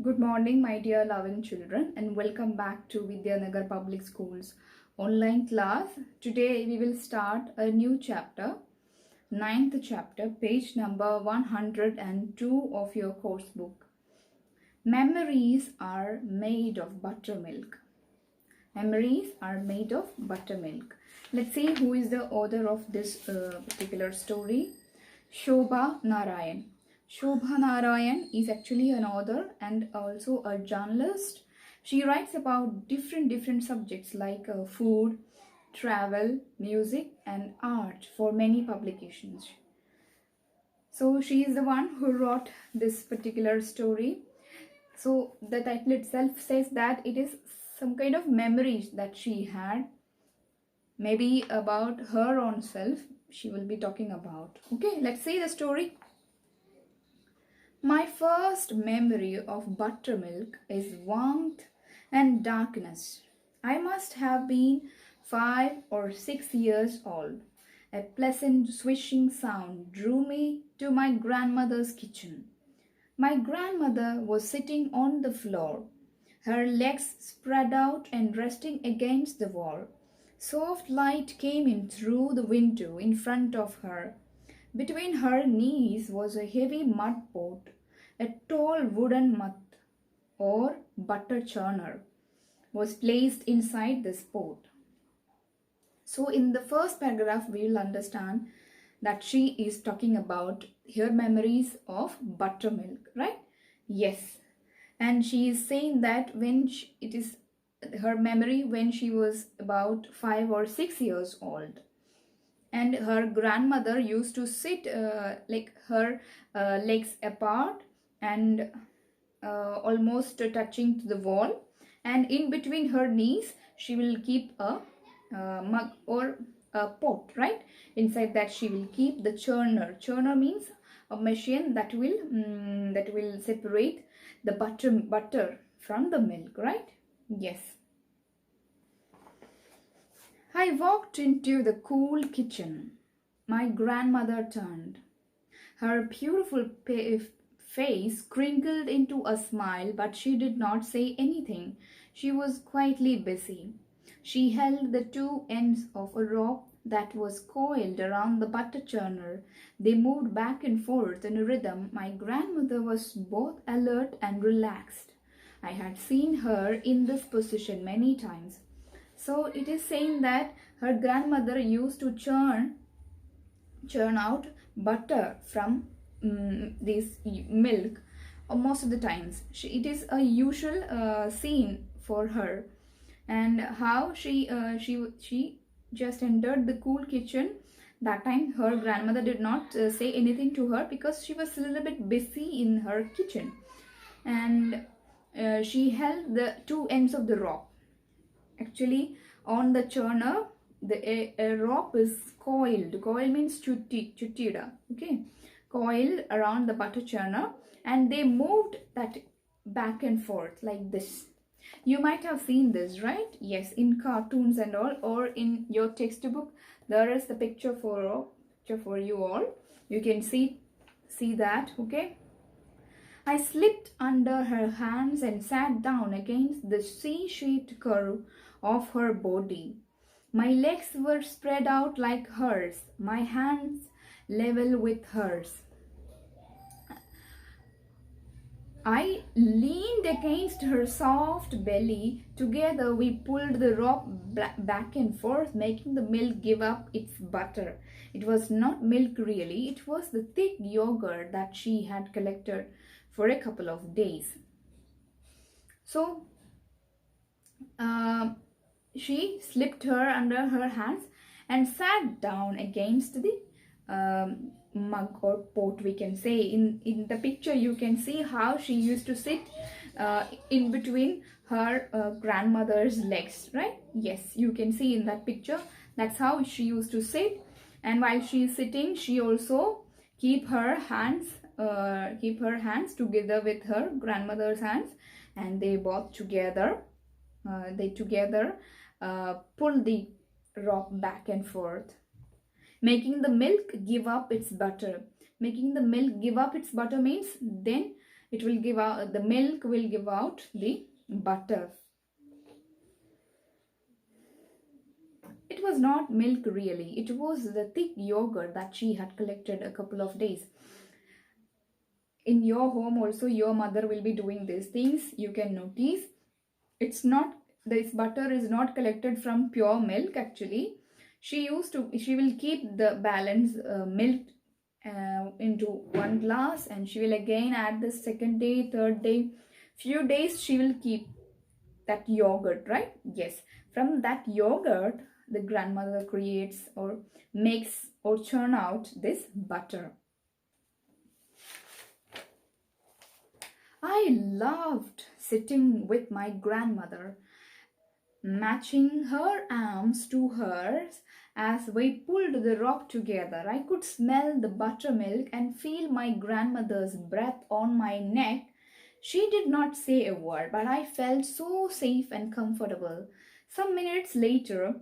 Good morning, my dear loving children, and welcome back to Vidyanagar Public Schools online class. Today we will start a new chapter, ninth chapter, page number 102 of your course book. Memories are made of buttermilk. Memories are made of buttermilk. Let's see who is the author of this particular story. Shobha Narayan. Shobha Narayan is actually an author and also a journalist. She writes about different subjects like food, travel, music and art for many publications. So she is the one who wrote this particular story. So the title itself says that it is some kind of memories that she had, maybe about her own self she will be talking about. Okay, let's see the story. My first memory of buttermilk is warmth and darkness. I must have been 5 or 6 years old. A pleasant swishing sound drew me to my grandmother's kitchen. My grandmother was sitting on the floor, her legs spread out and resting against the wall. Soft light came in through the window in front of her. Between her knees was a heavy mud pot. A tall wooden mat or butter churner was placed inside this pot. So in the first paragraph we will understand that she is talking about her memories of buttermilk, right? Yes. And she is saying that it is her memory when she was about 5 or 6 years old. And her grandmother used to sit like her legs apart and almost touching to the wall. And in between her knees, she will keep a mug or a pot, right? Inside that she will keep the churner. Churner means a machine that will separate the butter from the milk, right? Yes. I walked into the cool kitchen. My grandmother turned. Her beautiful face crinkled into a smile, but she did not say anything. She was quietly busy. She held the two ends of a rope that was coiled around the butter churner. They moved back and forth in a rhythm. My grandmother was both alert and relaxed. I had seen her in this position many times. So it is saying that her grandmother used to churn out butter from this milk most of the times. It is a usual scene for her. And how she just entered the cool kitchen. That time her grandmother did not say anything to her because she was a little bit busy in her kitchen. And she held the two ends of the rope. Actually, on the churner, a rope is coiled. Coil means chuttida. Okay, coiled around the butter churner, and they moved that back and forth like this. You might have seen this, right? Yes, in cartoons and all, or in your textbook, there is the picture for you all. You can see that. Okay. I slipped under her hands and sat down against the C-shaped curve of her body. My legs were spread out like hers, my hands level with hers. I leaned against her soft belly. Together we pulled the rope back and forth, making the milk give up its butter. It was not milk really, it was the thick yogurt that she had collected for a couple of days. So she slipped her under her hands and sat down against the mug or pot, we can say. In the picture you can see how she used to sit in between her grandmother's legs, right? Yes, you can see in that picture. That's how she used to sit. And while she is sitting, she also keep her hands together with her grandmother's hands, and they both together pull the rope back and forth, making the milk give up its butter. Making the milk give up its butter means then it will give out, the milk will give out the butter. It was not milk really, it was the thick yogurt that she had collected a couple of days. In your home also, your mother will be doing these things. You can notice it's not, this butter is not collected from pure milk actually. She will keep the balance milk into one glass, and she will again add the second day, third day, few days she will keep that yogurt, right? Yes, from that yogurt the grandmother creates or makes or churn out this butter. I loved sitting with my grandmother, matching her arms to hers as we pulled the rope together. I could smell the buttermilk and feel my grandmother's breath on my neck. She did not say a word, but I felt so safe and comfortable. Some minutes later,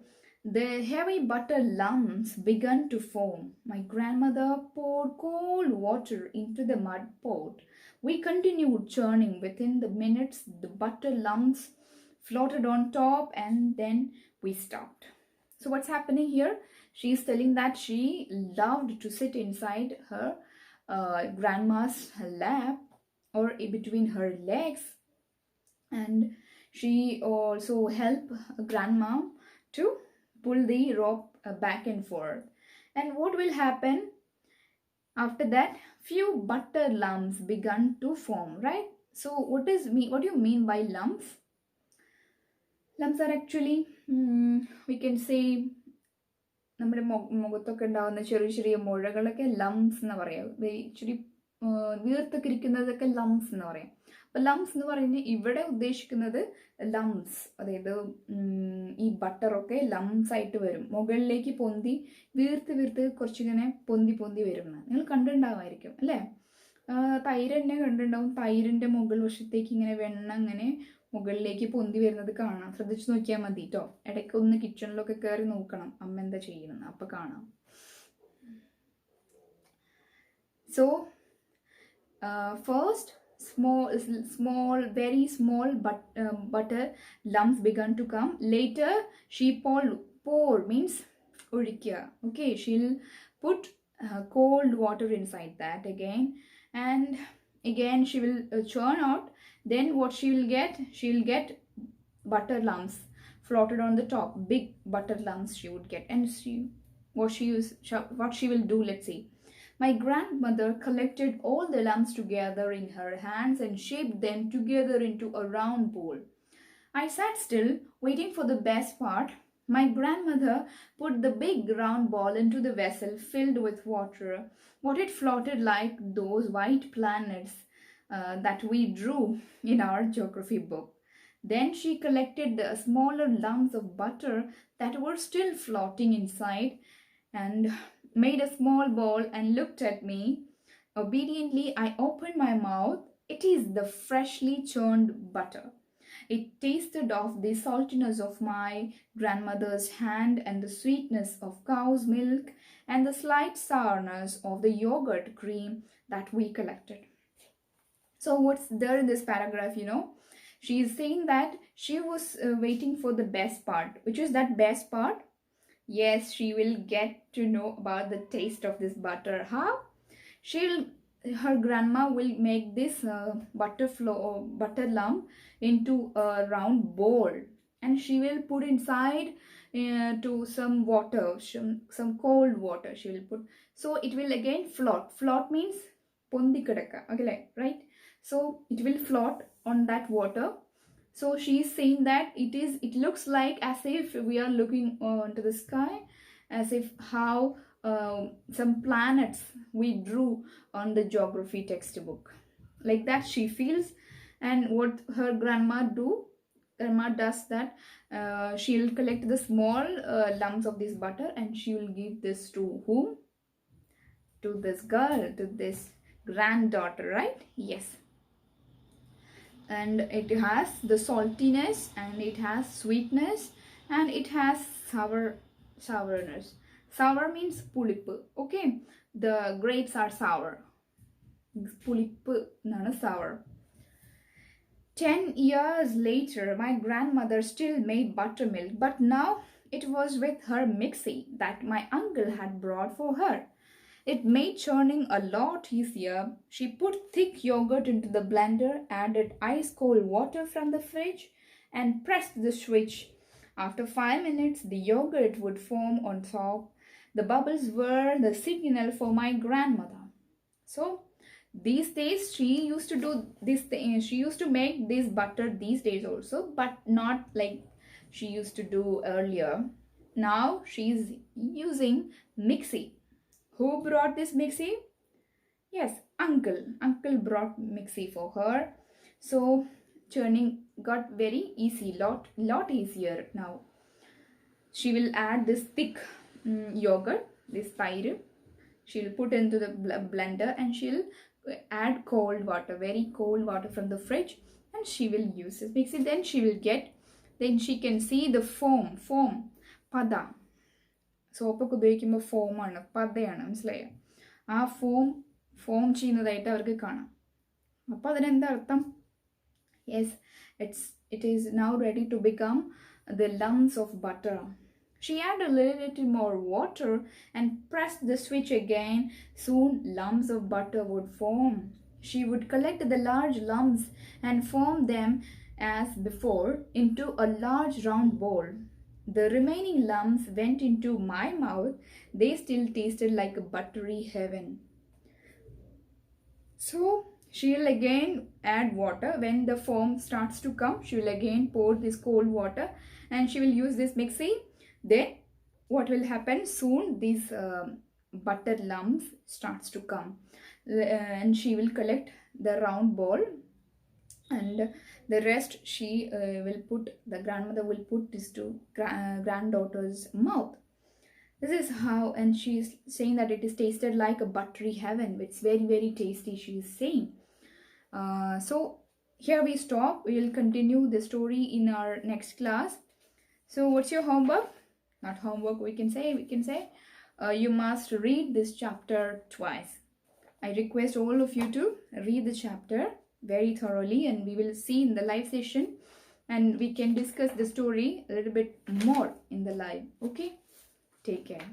the heavy butter lumps began to form. My grandmother poured cold water into the mud pot. We continued churning. Within the minutes, the butter lumps floated on top, and then we stopped. So what's happening here? She's telling that she loved to sit inside her grandma's lap or between her legs, and she also helped grandma to pull the rope back and forth. And what will happen after that? Few butter lumps began to form, right? So what do you mean by lumps? Lumps are actually, we can say, നമ്മുടെ മുഖത്തൊക്കെ ഉണ്ടാകുന്ന ചെറിയ ചെറിയ മുഴകളൊക്കെ lumps എന്ന് പറയാം. ഇച്ചിരി വീർത്തൊക്കെ ഇരിക്കുന്നതൊക്കെ lumps എന്ന് പറയാം. അപ്പം ലംസ് എന്ന് പറയുന്നത് ഇവിടെ ഉദ്ദേശിക്കുന്നത് ലംസ്, അതായത് ഈ ബട്ടറൊക്കെ ലംസ് ആയിട്ട് വരും, മുകളിലേക്ക് പൊന്തി വീർത്ത് വീർത്ത് കുറച്ചിങ്ങനെ പൊന്തി പൊന്തി വരുന്നത് നിങ്ങൾ കണ്ടിട്ടുണ്ടാവുമായിരിക്കും അല്ലേ? തൈര് തന്നെ കണ്ടിട്ടുണ്ടാവും. തൈരിൻ്റെ മുകൾ വശത്തേക്ക് ഇങ്ങനെ വെണ്ണ ഇങ്ങനെ മുകളിലേക്ക് പൊന്തി വരുന്നത് കാണാം. ശ്രദ്ധിച്ചു നോക്കിയാൽ മതി കേട്ടോ. ഇടയ്ക്ക് ഒന്ന് കിച്ചണിലൊക്കെ കയറി നോക്കണം അമ്മ എന്താ ചെയ്യുന്നത്, അപ്പം കാണാം. So first very small butter lumps began to come. Later she pour means ഒഴിക്കുക. Okay, she'll put cold water inside that again, and again she will churn out. Then what she will get butter lumps floated on the top, big butter lumps she would get. And what she will do, let's see. My grandmother collected all the lumps together in her hands and shaped them together into a round bowl. I sat still, waiting for the best part. My grandmother put the big round ball into the vessel filled with water. What it floated like those white planets that we drew in our geography book. Then she collected the smaller lumps of butter that were still floating inside and made a small ball and looked at me. Obediently, I opened my mouth. It is the freshly churned butter. It tasted of the saltiness of my grandmother's hand and the sweetness of cow's milk and the slight sourness of the yogurt cream that we collected. So what's there in this paragraph, she is saying that she was waiting for the best part. Which is that best part? Yes, she will get to know about the taste of this butter. How? Her grandma will make this butter lump into a round bowl, and she will put inside to some water, some cold water she will put. So it will again float means pondi kadaka, okay, right? So it will float on that water. So she is saying that it looks like as if we are looking into the sky, as if how some planets we drew on the geography textbook. Like that she feels. And what her grandma does that she will collect the small lumps of this butter, and she will give this to whom? To this girl, to this granddaughter, right? Yes. And it has the saltiness, and it has sweetness, and it has sourness. Sour means pulip. Okay, the grapes are sour. പുളിപ്പ് എന്നാണ് sour. 10 years later, my grandmother still made buttermilk, but now it was with her mixie that my uncle had brought for her. It made churning a lot easier. She put thick yogurt into the blender, added ice cold water from the fridge, and pressed the switch. After 5 minutes, the yogurt would foam on top. The bubbles were the signal for my grandmother. So, these days she used to do this thing. She used to make this butter these days also, but not like she used to do earlier. Now she's using mixie. Who brought this mixie? Yes, uncle. Uncle brought mixie for her. So churning got very easy, lot easier now. She will add this thick yogurt, this thyre. She'll put into the blender and she'll add cold water, very cold water from the fridge, and she will use this mixie. Then she can see the foam, pada. സോപ്പൊക്കെ ഉപയോഗിക്കുമ്പോൾ ഫോമാണ്, പതയാണ്, മനസ്സിലായോ? ആ form ചെയ്യുന്നതായിട്ട് അവർക്ക് കാണാം. അപ്പോൾ അതിനെന്താ അർത്ഥം? Yes, it is now ready to become the lumps of butter. She added a little more water and pressed the switch again. Soon lumps of butter would form. She would collect the large lumps and form them as before into a large round bowl. The remaining lumps went into my mouth. They still tasted like a buttery heaven. So she will again add water. When the foam starts to come, she will again pour this cold water and she will use this mixie. Then what will happen? Soon these butter lumps starts to come, and she will collect the round ball, and the rest she the grandmother will put this to granddaughter's mouth. This is how, and she is saying that it is tasted like a buttery heaven. It's very, very tasty, she is saying. So here we stop. We will continue the story in our next class. So what's your homework? Not homework, we can say you must read this chapter twice. I request all of you to read the chapter very thoroughly, and we will see in the live session, and we can discuss the story a little bit more in the live. Okay, take care.